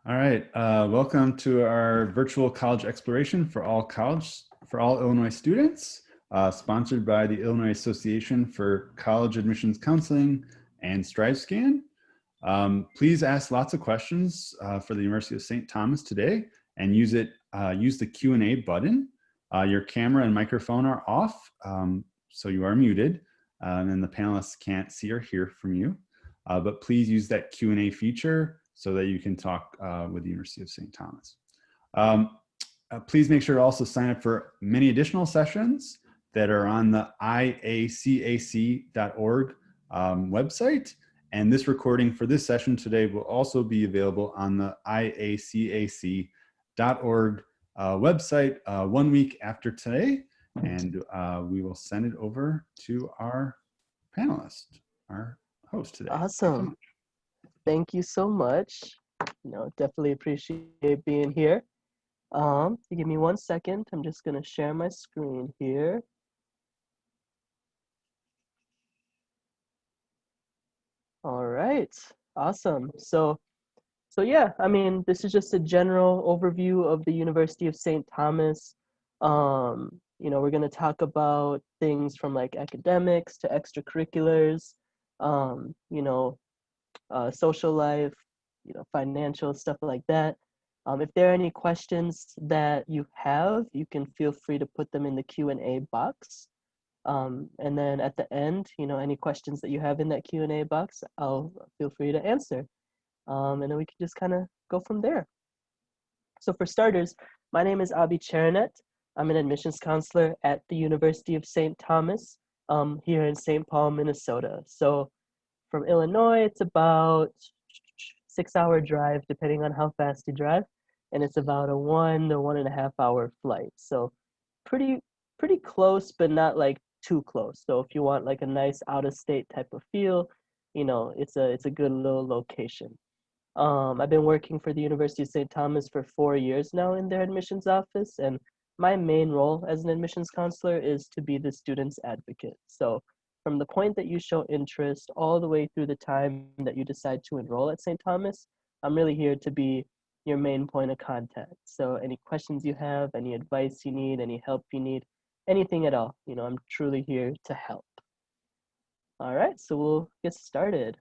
All right, welcome to our virtual college exploration for all Illinois students, sponsored by the Illinois Association for College Admissions Counseling and StriveScan. Please ask lots of questions for the University of St. Thomas today, and use the Q&A button. Your camera and microphone are off, so you are muted, and the panelists can't see or hear from you. But please use that Q&A feature so that you can talk with the University of St. Thomas. Please make sure to also sign up for many additional sessions that are on the IACAC.org website. And this recording for this session today will also be available on the IACAC.org website 1 week after today. And we will send it over to our panelist, our host today. Awesome. Thank you so much. Definitely appreciate being here. Give me 1 second. I'm just gonna share my screen here. All right, awesome. So yeah, I mean, this is just a general overview of the University of St. Thomas. We're gonna talk about things from like academics to extracurriculars, social life, financial stuff like that. If there are any questions that you have, you can feel free to put them in the Q&A box. And then at the end, any questions that you have in that Q&A box, I'll feel free to answer. And then we can just kind of go from there. So for starters, my name is Abhi Charanet. I'm an admissions counselor at the University of St. Thomas here in St. Paul, Minnesota. So from Illinois, it's about 6-hour drive, depending on how fast you drive. And it's about a 1 to 1.5 hour flight. So pretty close, but not like too close. So if you want like a nice out of state type of feel, it's a good little location. I've been working for the University of St. Thomas for 4 years now in their admissions office, and my main role as an admissions counselor is to be the student's advocate. So from the point that you show interest all the way through the time that you decide to enroll at St. Thomas, I'm really here to be your main point of contact. So any questions you have, any advice you need, any help you need, anything at all, I'm truly here to help. All right, so we'll get started.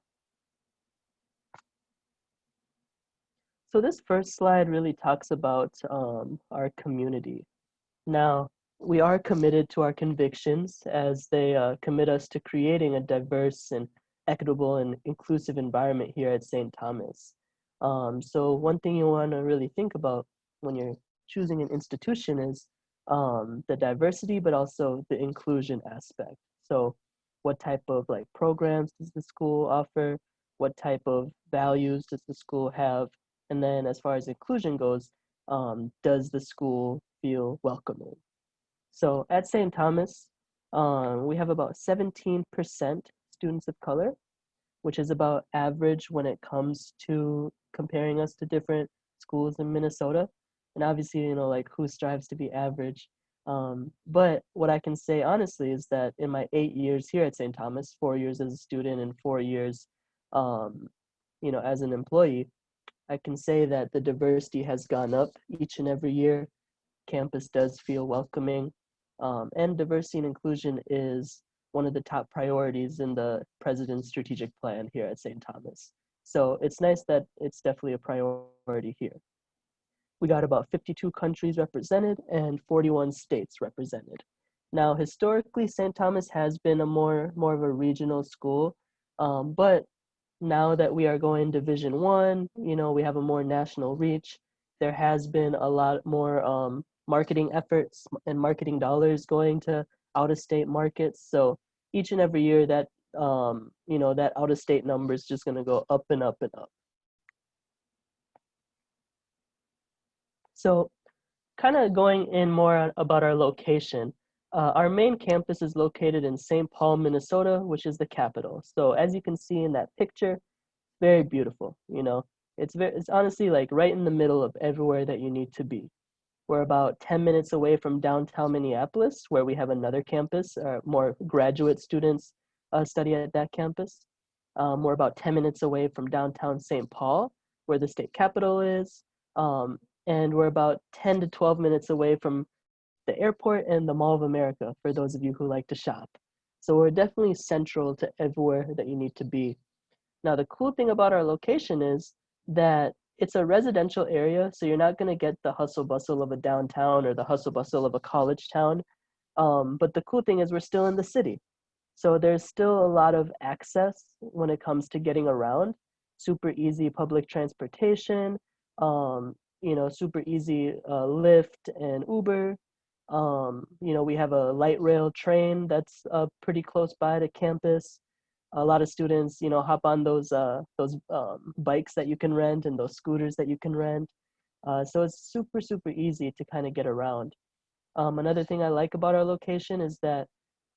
So this first slide really talks about our community. Now, we are committed to our convictions as they commit us to creating a diverse and equitable and inclusive environment here at St. Thomas. So one thing you want to really think about when you're choosing an institution is the diversity, but also the inclusion aspect. So what type of like programs does the school offer? What type of values does the school have? And then as far as inclusion goes, does the school feel welcoming? So at St. Thomas, we have about 17% students of color, which is about average when it comes to comparing us to different schools in Minnesota. And obviously, like who strives to be average? But what I can say honestly is that in my 8 years here at St. Thomas, 4 years as a student and 4 years, as an employee, I can say that the diversity has gone up each and every year. Campus does feel welcoming, and diversity and inclusion is one of the top priorities in the president's strategic plan here at St. Thomas. So it's nice that it's definitely a priority here. We got about 52 countries represented and 41 states represented. Now, historically, St. Thomas has been a more of a regional school, but now that we are going Division I, we have a more national reach. There has been a lot more marketing efforts and marketing dollars going to out-of-state markets. So each and every year that that out-of-state number is just going to go up and up and up. So kind of going in more about our location. Our main campus is located in St. Paul, Minnesota, which is the capital. So as you can see in that picture, very beautiful, it's honestly like right in the middle of everywhere that you need to be. We're about 10 minutes away from downtown Minneapolis, where we have another campus. More graduate students study at that campus. We're about 10 minutes away from downtown St. Paul, where the state capitol is, and we're about 10 to 12 minutes away from the airport and the Mall of America, for those of you who like to shop. So we're definitely central to everywhere that you need to be. Now, the cool thing about our location is that it's a residential area, so you're not going to get the hustle bustle of a downtown or the hustle bustle of a college town. But the cool thing is we're still in the city. So there's still a lot of access when it comes to getting around. Super easy public transportation, super easy Lyft and Uber. We have a light rail train that's pretty close by to campus. A lot of students, hop on those bikes that you can rent and those scooters that you can rent. So it's super, super easy to kind of get around. Another thing I like about our location is that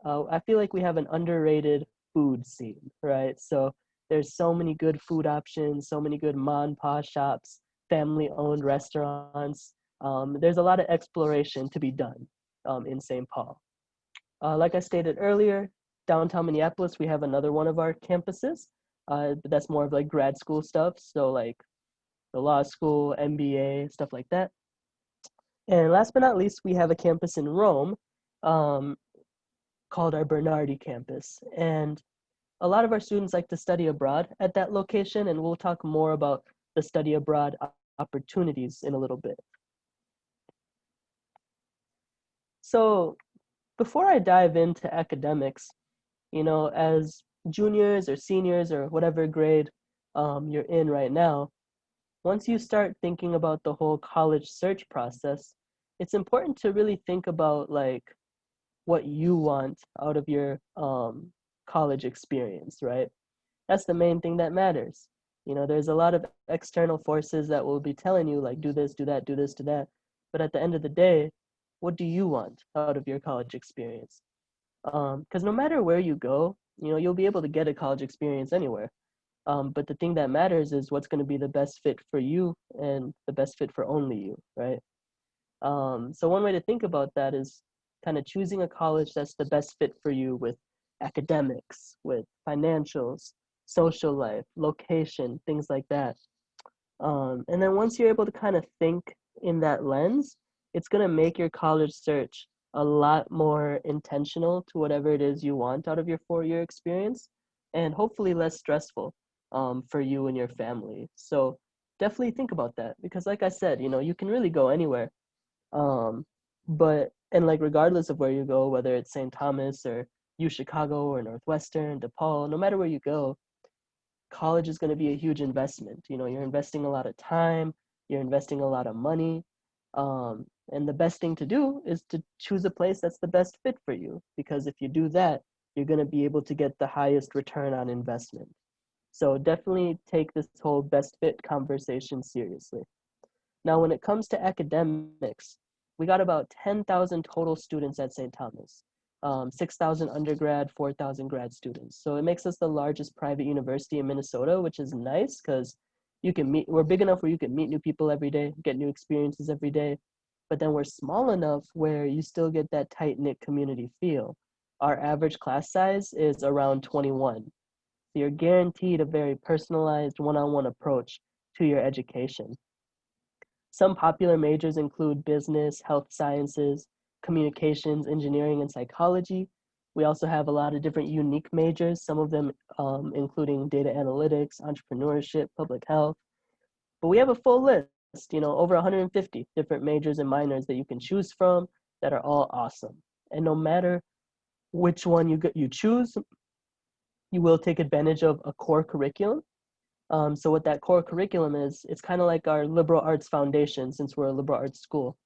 I feel like we have an underrated food scene, right? So there's so many good food options, so many good ma and pa shops, family-owned restaurants. There's a lot of exploration to be done in St. Paul. Like I stated earlier, downtown Minneapolis, we have another one of our campuses. But that's more of like grad school stuff. So like the law school, MBA, stuff like that. And last but not least, we have a campus in Rome um, called our Bernardi campus. And a lot of our students like to study abroad at that location, and we'll talk more about the study abroad opportunities in a little bit. So before I dive into academics, as juniors or seniors or whatever grade you're in right now, once you start thinking about the whole college search process, it's important to really think about like what you want out of your college experience, right? That's the main thing that matters. There's a lot of external forces that will be telling you like, do this, do that, do this, do that. But at the end of the day, what do you want out of your college experience? Because no matter where you go, you'll be able to get a college experience anywhere. But the thing that matters is what's going to be the best fit for you and the best fit for only you, right? So one way to think about that is kind of choosing a college that's the best fit for you with academics, with financials, social life, location, things like that. And then once you're able to kind of think in that lens, it's going to make your college search a lot more intentional to whatever it is you want out of your 4-year experience, and hopefully less stressful for you and your family. So definitely think about that, because like I said, you can really go anywhere. And like regardless of where you go, whether it's St. Thomas or U Chicago or Northwestern, DePaul, no matter where you go, college is going to be a huge investment. You're investing a lot of time, you're investing a lot of money. And the best thing to do is to choose a place that's the best fit for you, because if you do that, you're going to be able to get the highest return on investment. So definitely take this whole best fit conversation seriously. Now, when it comes to academics, we got about 10,000 total students at St. Thomas, 6,000 undergrad, 4,000 grad students. So it makes us the largest private university in Minnesota, which is nice because we're big enough where you can meet new people every day, get new experiences every day. But then we're small enough where you still get that tight-knit community feel. Our average class size is around 21. So you're guaranteed a very personalized one-on-one approach to your education. Some popular majors include business, health sciences, communications, engineering, and psychology. We also have a lot of different unique majors, some of them including data analytics, entrepreneurship, public health. But we have a full list, over 150 different majors and minors that you can choose from that are all awesome. And no matter which one you choose, you will take advantage of a core curriculum. So what that core curriculum is, it's kind of like our liberal arts foundation, since we're a liberal arts school.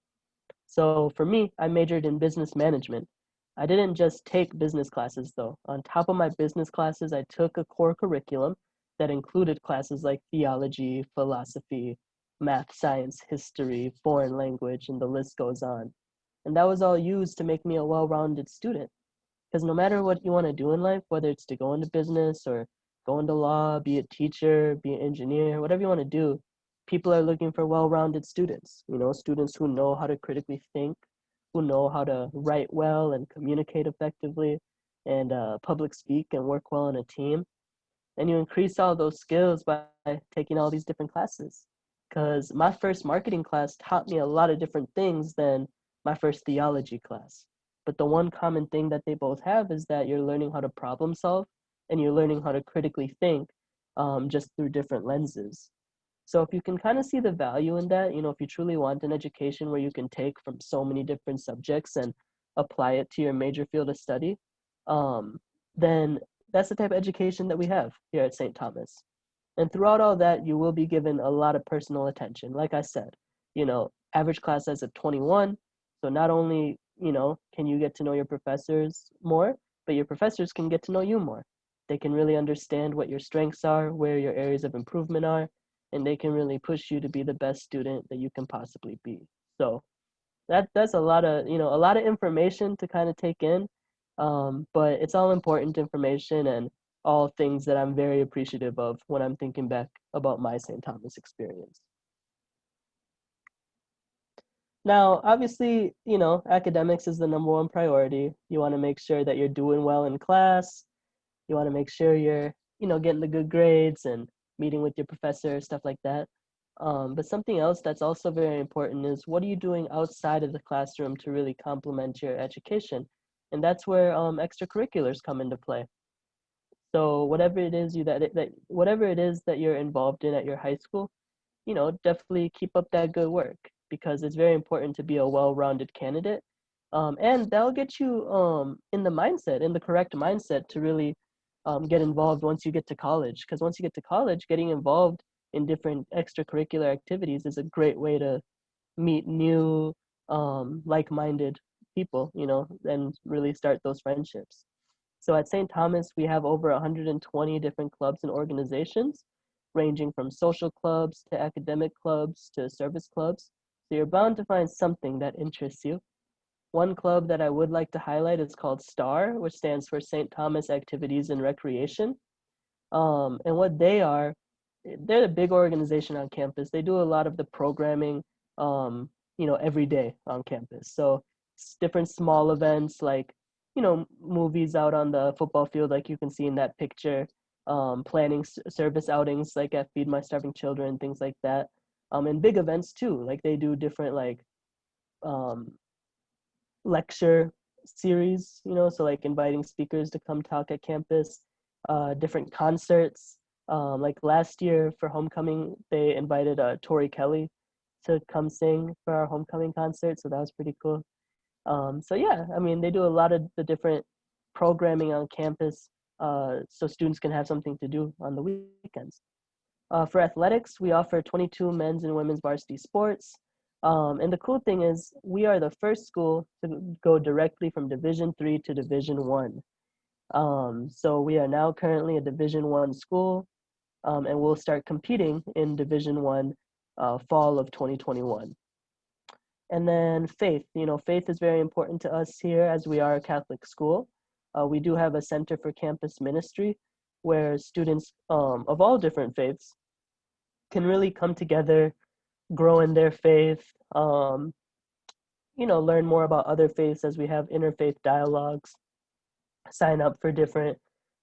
So for me, I majored in business management. I didn't just take business classes though. On top of my business classes, I took a core curriculum that included classes like theology, philosophy, math, science, history, foreign language, and the list goes on. And that was all used to make me a well-rounded student. Because no matter what you want to do in life, whether it's to go into business or go into law, be a teacher, be an engineer, whatever you want to do, people are looking for well-rounded students, students who know how to critically think, who know how to write well and communicate effectively, and public speak and work well in a team. And you increase all those skills by taking all these different classes. Because my first marketing class taught me a lot of different things than my first theology class. But the one common thing that they both have is that you're learning how to problem solve and you're learning how to critically think, just through different lenses. So if you can kind of see the value in that, if you truly want an education where you can take from so many different subjects and apply it to your major field of study, um, then that's the type of education that we have here at St. Thomas. And throughout all that, you will be given a lot of personal attention. Like I said, average class size of 21. So not only, can you get to know your professors more, but your professors can get to know you more. They can really understand what your strengths are, where your areas of improvement are, and they can really push you to be the best student that you can possibly be. So that's a lot of information to kind of take in, but it's all important information and all things that I'm very appreciative of when I'm thinking back about my St. Thomas experience. Now, obviously, academics is the number one priority. You want to make sure that you're doing well in class. You want to make sure you're, getting the good grades and meeting with your professor, stuff like that. But something else that's also very important is what are you doing outside of the classroom to really complement your education? And that's where extracurriculars come into play. So whatever it is whatever it is that you're involved in at your high school, definitely keep up that good work because it's very important to be a well-rounded candidate. And that'll get you in the correct mindset to really get involved once you get to college. Because once you get to college, getting involved in different extracurricular activities is a great way to meet new like-minded people, and really start those friendships. So at St. Thomas, we have over 120 different clubs and organizations, ranging from social clubs to academic clubs to service clubs. So you're bound to find something that interests you. One club that I would like to highlight is called STAR, which stands for St. Thomas Activities and Recreation. And what they're a big organization on campus. They do a lot of the programming, every day on campus. So it's different small events like, movies out on the football field, like you can see in that picture, planning service outings like at Feed My Starving Children, things like that. And big events too, like they do different like um, lecture series, so like inviting speakers to come talk at campus, different concerts. Like last year for homecoming, they invited Tori Kelly to come sing for our homecoming concert, so that was pretty cool. So yeah, I mean, they do a lot of the different programming on campus, so students can have something to do on the weekends. For athletics, we offer 22 men's and women's varsity sports. And the cool thing is we are the first school to go directly from Division 3 to Division 1. So we are now currently a Division 1 school, and we'll start competing in Division 1 fall of 2021. And then faith, faith is very important to us here as we are a Catholic school. We do have a Center for Campus Ministry where students of all different faiths can really come together, grow in their faith, learn more about other faiths as we have interfaith dialogues, sign up for different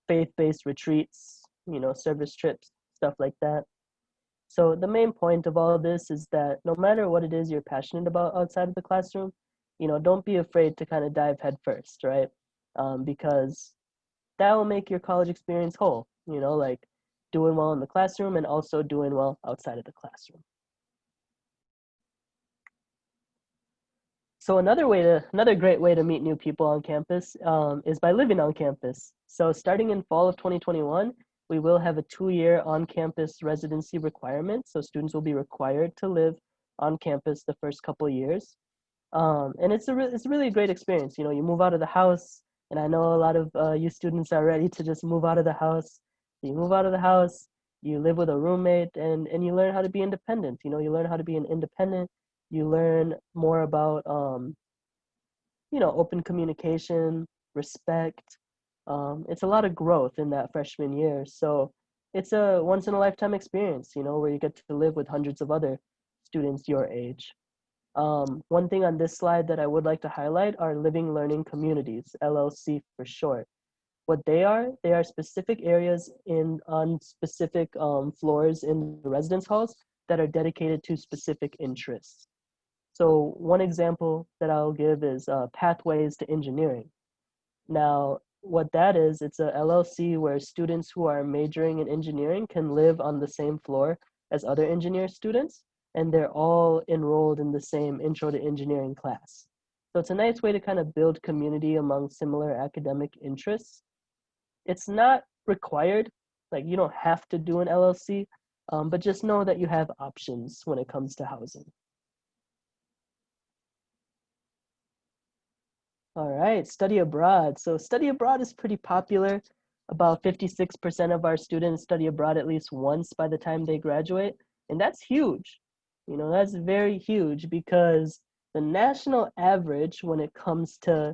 faith-based retreats, service trips, stuff like that. So the main point of all of this is that no matter what it is you're passionate about outside of the classroom, don't be afraid to kind of dive head first, right? Because that will make your college experience whole, like doing well in the classroom and also doing well outside of the classroom. So another great way to meet new people on campus is by living on campus. So starting in fall of 2021, we will have a 2-year on-campus residency requirement. So students will be required to live on campus the first couple of years. And it's a really great experience. You move out of the house, and I know a lot of you students are ready to just move out of the house. You move out of the house, you live with a roommate, and you learn how to be independent. You learn how to be an independent. You learn more about open communication, respect. It's a lot of growth in that freshman year. So it's a once in a lifetime experience, where you get to live with hundreds of other students your age. One thing on this slide that I would like to highlight are Living Learning Communities, LLC for short. they are specific areas on specific floors in the residence halls that are dedicated to specific interests. So one example that I'll give is pathways to engineering. Now, what that is, it's a LLC where students who are majoring in engineering can live on the same floor as other engineer students, and they're all enrolled in the same intro to engineering class. So it's a nice way to kind of build community among similar academic interests. It's not required, like you don't have to do an LLC, but just know that you have options when it comes to housing. All right, study abroad. So study abroad is pretty popular. About 56% of our students study abroad at least once by the time they graduate. And that's huge. You know, that's very huge because the national average when it comes to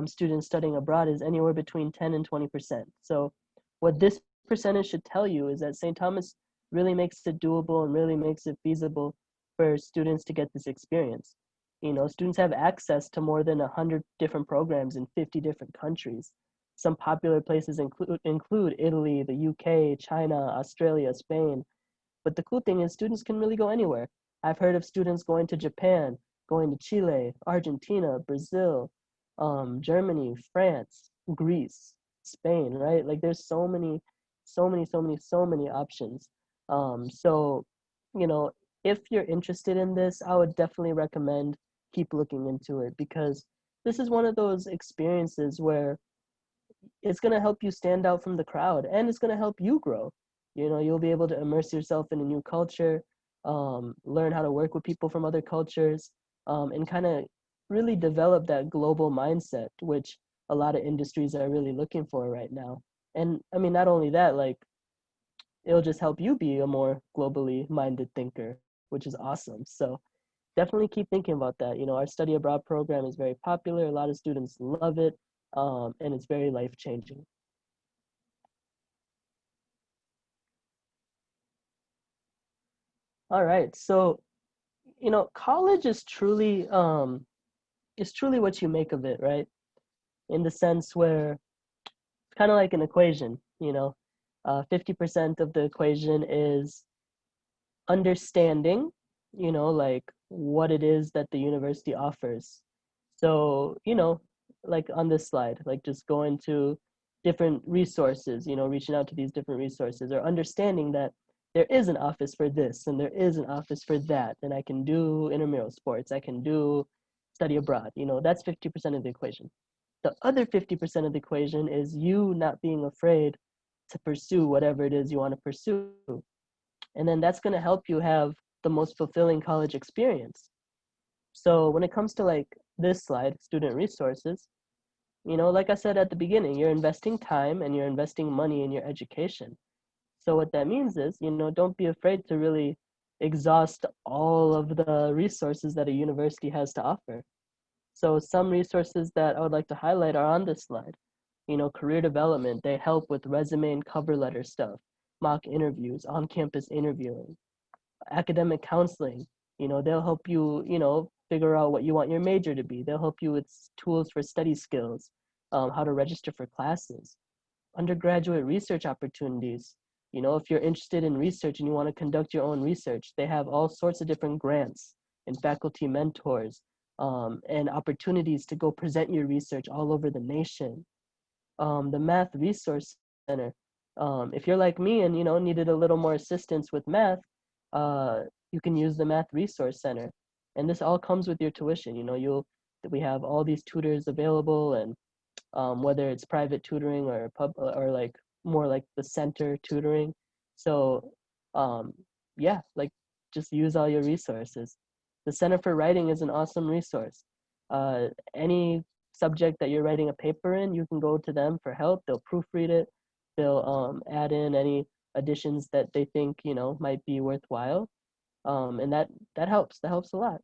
students studying abroad is anywhere between 10 and 20%. So what this percentage should tell you is that St. Thomas really makes it doable and really makes it feasible for students to get this experience. You know, students have access to more than 100 different programs in 50 different countries. Some popular places include Italy, the UK, China, Australia, Spain. But the cool thing is students can really go anywhere. I've heard of students going to Japan, going to Chile, Argentina, Brazil, Germany, France, Greece, Spain, right? Like there's so many options. So, you know, if you're interested in this, I would definitely recommend keep looking into it because this is one of those experiences where it's going to help you stand out from the crowd and it's going to help you grow. You know, you'll be able to immerse yourself in a new culture, learn how to work with people from other cultures, and kind of really develop that global mindset, which a lot of industries are really looking for right now. And I mean, not only that, like it'll just help you be a more globally minded thinker, which is awesome. So definitely keep thinking about that. You know, our study abroad program is very popular. A lot of students love it, and it's very life changing. All right, so you know, college is truly what you make of it, right? In the sense where it's kind of like an equation. You know, 50% of the equation is understanding, you know, like what it is that the university offers. So, you know, like on this slide, like just going to different resources, you know, reaching out to these different resources or understanding that there is an office for this and there is an office for that. And I can do intramural sports, I can do study abroad, you know, that's 50% of the equation. The other 50% of the equation is you not being afraid to pursue whatever it is you want to pursue. And then that's going to help you have the most fulfilling college experience. So when it comes to like this slide, student resources, you know, like I said at the beginning, you're investing time and you're investing money in your education. So what that means is, you know, don't be afraid to really exhaust all of the resources that a university has to offer. So some resources that I would like to highlight are on this slide. You know, career development, they help with resume and cover letter stuff, mock interviews, on-campus interviewing, academic counseling. You know, they'll help you, you know, figure out what you want your major to be. They'll help you with tools for study skills, how to register for classes, undergraduate research opportunities. You know, if you're interested in research and you want to conduct your own research, they have all sorts of different grants and faculty mentors, and opportunities to go present your research all over the nation. The Math Resource Center. If you're like me and you know needed a little more assistance with math, uh, you can use the Math Resource Center, and this all comes with your tuition. You know, we have all these tutors available, and whether it's private tutoring or or like more like the center tutoring. So um, yeah, like just use all your resources. The Center for Writing is an awesome resource. Any subject that you're writing a paper in, you can go to them for help. They'll proofread it. They'll add in any additions that they think you know might be worthwhile, and that helps. That helps a lot.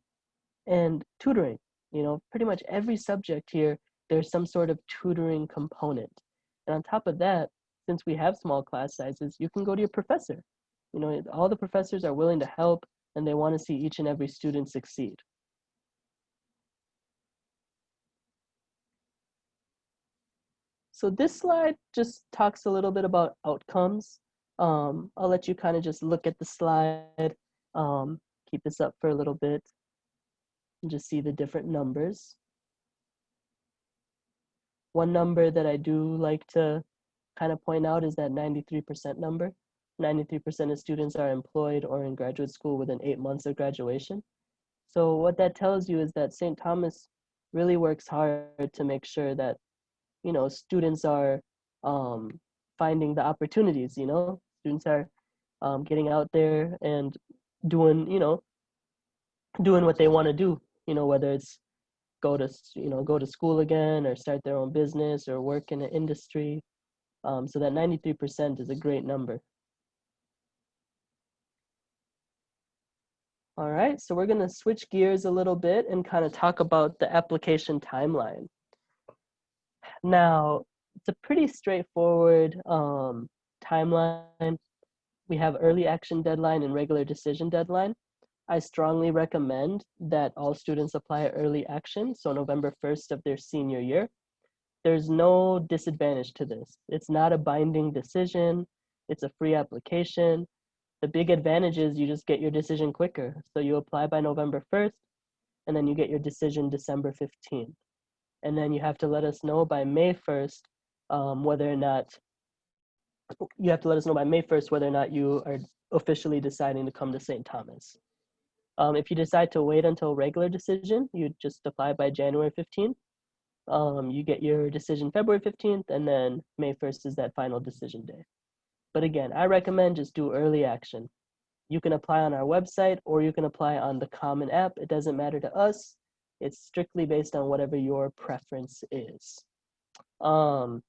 And tutoring, you know, pretty much every subject here, there's some sort of tutoring component. And on top of that, since we have small class sizes, you can go to your professor. You know, all the professors are willing to help and they want to see each and every student succeed. So this slide just talks a little bit about outcomes. I'll let you kind of just look at the slide, keep this up for a little bit, and just see the different numbers. One number that I do like to kind of point out is that 93% number. 93% of students are employed or in graduate school within 8 months of graduation. So what that tells you is that St. Thomas really works hard to make sure that, you know, students are finding the opportunities, you know, students are getting out there and doing, you know, doing what they want to do, you know, whether it's go to school again or start their own business or work in an industry. So that 93% is a great number. All right, so we're gonna switch gears a little bit and kind of talk about the application timeline. Now, it's a pretty straightforward timeline. We have early action deadline and regular decision deadline. I strongly recommend that all students apply early action, so November 1st of their senior year. There's no disadvantage to this. It's not a binding decision. It's a free application. The big advantage is you just get your decision quicker. So you apply by November 1st, and then you get your decision December 15th. And then you have to let us know by May 1st whether or not you are officially deciding to come to St. Thomas. If you decide to wait until regular decision, you just apply by January 15th. You get your decision February 15th, and then May 1st is that final decision day. But again, I recommend just do early action. You can apply on our website or you can apply on the Common app. It doesn't matter to us. It's strictly based on whatever your preference is. And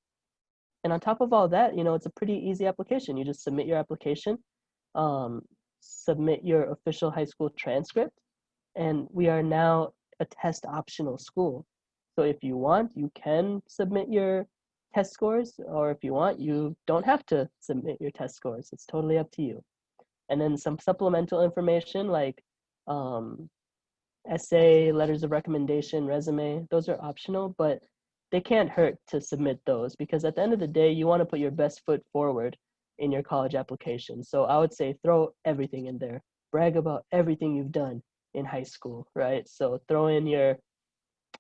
on top of all that, you know, it's a pretty easy application. You just submit your application, submit your official high school transcript, and we are now a test optional school. So if you want, you can submit your test scores, or if you want, you don't have to submit your test scores. It's totally up to you. And then some supplemental information like essay, letters of recommendation, resume, those are optional, but they can't hurt to submit those because at the end of the day, you want to put your best foot forward in your college application. So I would say throw everything in there. Brag about everything you've done in high school, right? So throw in your,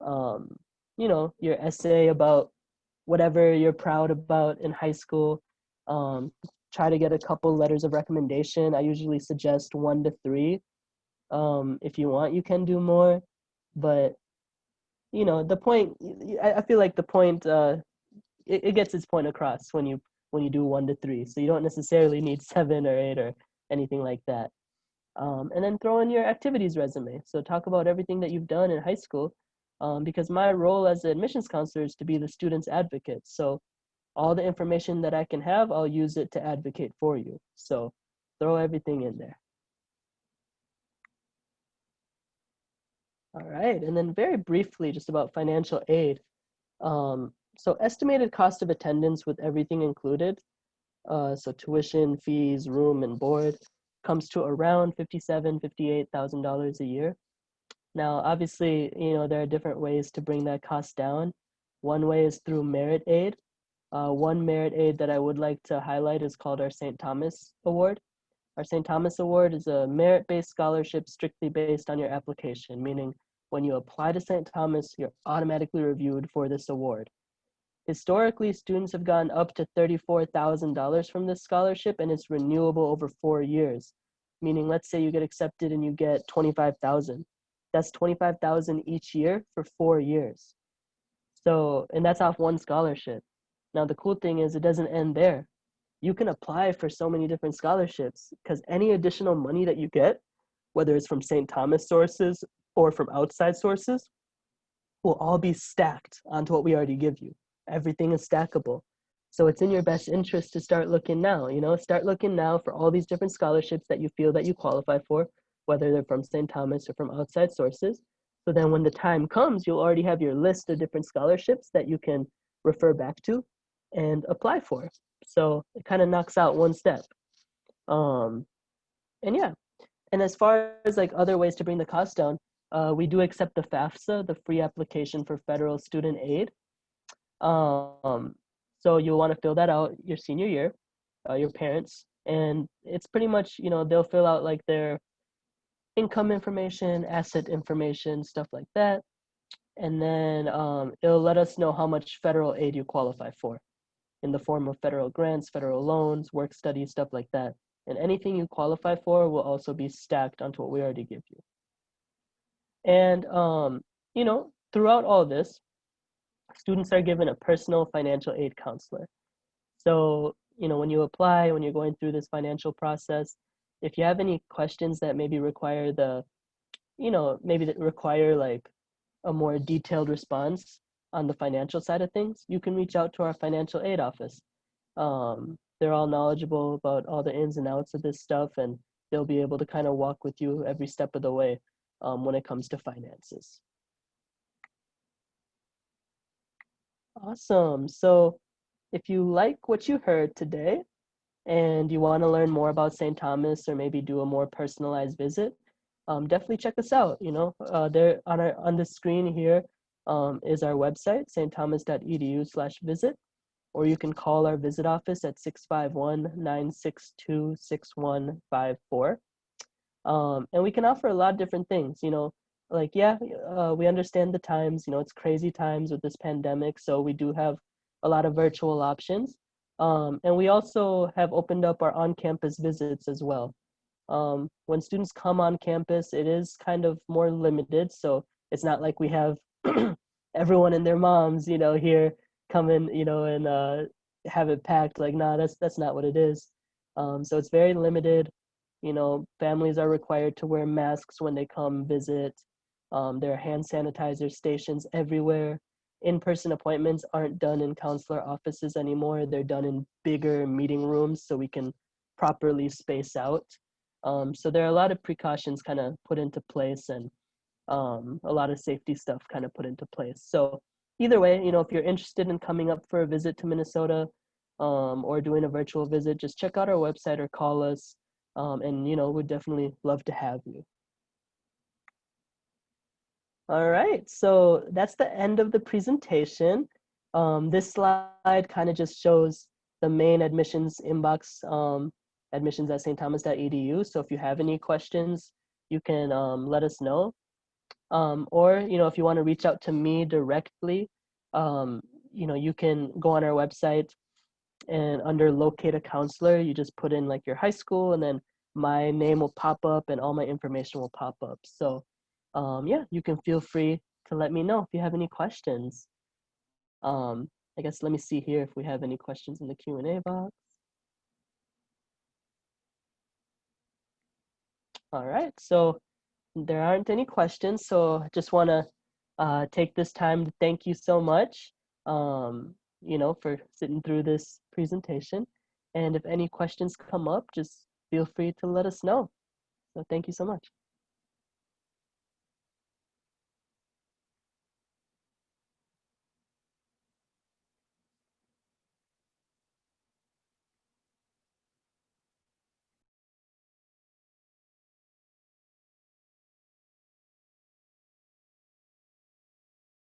you know, your essay about whatever you're proud about in high school. Try to get a couple letters of recommendation. I usually suggest 1 to 3. If you want, you can do more, but you know, the point, I feel like the point, it gets its point across when you do 1 to 3. So you don't necessarily need 7 or 8 or anything like that. And then throw in your activities resume. So talk about everything that you've done in high school, because my role as an admissions counselor is to be the student's advocate. So all the information that I can have, I'll use it to advocate for you. So throw everything in there. All right, and then very briefly, just about financial aid. So estimated cost of attendance with everything included, so tuition, fees, room, and board, comes to around $57,000, $58,000 a year. Now, obviously, you know, there are different ways to bring that cost down. One way is through merit aid. One merit aid that I would like to highlight is called our St. Thomas Award. Our St. Thomas Award is a merit-based scholarship strictly based on your application, meaning when you apply to St. Thomas, you're automatically reviewed for this award. Historically, students have gotten up to $34,000 from this scholarship, and it's renewable over 4 years. Meaning, let's say you get accepted and you get $25,000. That's $25,000 each year for 4 years. So, and that's off one scholarship. Now, the cool thing is it doesn't end there. You can apply for so many different scholarships because any additional money that you get, whether it's from St. Thomas sources or from outside sources, will all be stacked onto what we already give you. Everything is stackable. So it's in your best interest to start looking now, you know, start looking now for all these different scholarships that you feel that you qualify for, whether they're from St. Thomas or from outside sources. So then when the time comes, you'll already have your list of different scholarships that you can refer back to and apply for. So it kind of knocks out one step. And yeah, and as far as like other ways to bring the cost down, we do accept the FAFSA, the free application for federal student aid. So you'll want to fill that out your senior year, your parents, and it's pretty much, they'll fill out like their income information, asset information, stuff like that. And then it'll let us know how much federal aid you qualify for in the form of federal grants, federal loans, work study, stuff like that. And anything you qualify for will also be stacked onto what we already give you. And, throughout all this, students are given a personal financial aid counselor. So, when you apply, when you're going through this financial process, if you have any questions that maybe require maybe that require like a more detailed response on the financial side of things, you can reach out to our financial aid office. They're all knowledgeable about all the ins and outs of this stuff, and they'll be able to kind of walk with you every step of the way when it comes to finances. Awesome. So if you like what you heard today and you want to learn more about St. Thomas or maybe do a more personalized visit, definitely check us out. There on the screen here is our website, stthomas.edu/visit, or you can call our visit office at 651-962-6154. And we can offer a lot of different things, like, we understand the times, it's crazy times with this pandemic. So we do have a lot of virtual options. And we also have opened up our on-campus visits as well. When students come on campus, it is kind of more limited. So it's not like we have everyone and their moms, here come in, and have it packed. Like, nah, that's not what it is. So it's very limited. Families are required to wear masks when they come visit. There are hand sanitizer stations everywhere. In-person appointments aren't done in counselor offices anymore. They're done in bigger meeting rooms so we can properly space out. So there are a lot of precautions kind of put into place, and a lot of safety stuff kind of put into place. So either way, if you're interested in coming up for a visit to Minnesota or doing a virtual visit, just check out our website or call us. And we'd definitely love to have you. All right, so that's the end of the presentation. This slide kind of just shows the main admissions inbox, admissions at stthomas.edu. So if you have any questions, you can let us know. Or, if you want to reach out to me directly, you can go on our website, and under locate a counselor, you just put in like your high school, and then my name will pop up and all my information will pop up. So you can feel free to let me know if you have any questions. I guess let me see here if we have any questions in the Q&A box. All right, so there aren't any questions, so I just want to take this time to thank you so much, for sitting through this presentation. And if any questions come up, just feel free to let us know. So thank you so much.